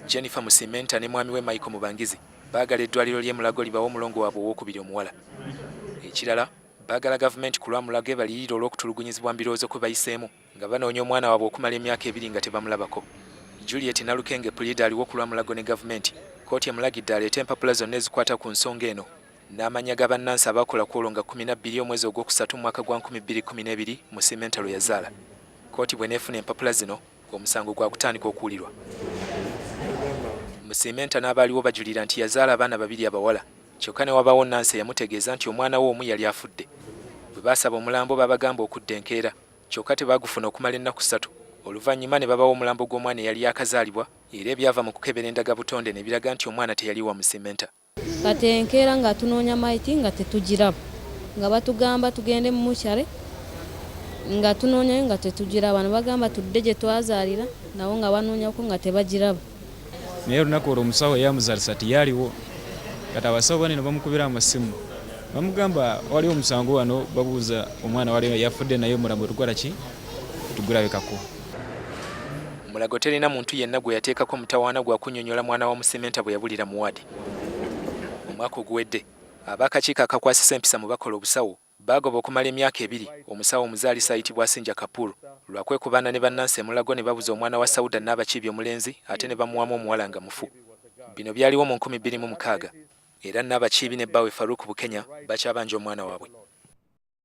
Jennifer Musimenta ne mwami we Michael Mubangizi baagala eddwaliro ly'e Mulago libawa omulongo waabwe owokubiri omuwala. Ekirala baagala gavumenti ku lwa Mulago ebaliyirira olw'okutulugunyizibwa mu birowoozo kwe bayiseemu nga banoonya omwana waabwe okumala emyaka 2 nga tebamulabako. Juliet Nalukenge Pulida aliwo ku lwa Mulago ne gavumenti. Kkooti emulagidde aleete empapula zonna ezikwata ku nsonga eno n'amannya ga bannansi abaakola ku olwo nga 12 omwezi ogwokusatu mu mwaka gwa 2012 Musimenta lwe yazaala. Kkooti bw'eneefuna empapula zino omusango gwa kutandika okuwulirwa. Musimenta n'abaaliwo bajulira nti yazaala abaana 2 abawala, kyokka ne wabaawo Nansi yamutegeeza nti omwana we omu yali afudde. Bwe baasaba omulambo babagamba okudda enkeera, kyokka tebaagufuna okumala ennaku 3. Oluvannyuma ne babawo omulambo gw'omwana eyali yakazaalibwa era ebyava mu kukebera endagabutonde ne biraga nti omwana teyali wa Musimenta. Kati enkeera nga tunoonya maiti nga tetugiraba, nga batugamba tugende mu mukyale nga tunoonyayo nga tetugiraba, ne bagamba tudde gye twazaalira nabo nga banoonyako nga tebagiraba. Naye olunaku olwo omusawo eyamuzaalisa tiyaliwo. Kati abasawo banene bamukubira amasimu bamugamba waliwo omusango wano, babuuza omwana wali yafudde naye omulambo tukola ki tugulabikako. Mulago terina muntu yenna gwe yateekako mutawaana gwa kunnyonnyola mwana wa Musimenta bwe yabulira mu waadi. Omwaka oguwedde ab'akakiiko akakwasisa empisa mu bakola obusawo baagoba okumala emyaka 2 omusawo omuzaalisa ayitibwa Asinja Kapulu lwa kwekubaana ne bannansi e Mulago ne babuza omwana wa Sauda Nnabakiibi omulenzi ate ne bamuwamu omuwala nga mufu. Bino byaliwo mu 2006 era Nnabakiibi ne bbaawe Faruku Bukenya bakyabanja omwana waabwe.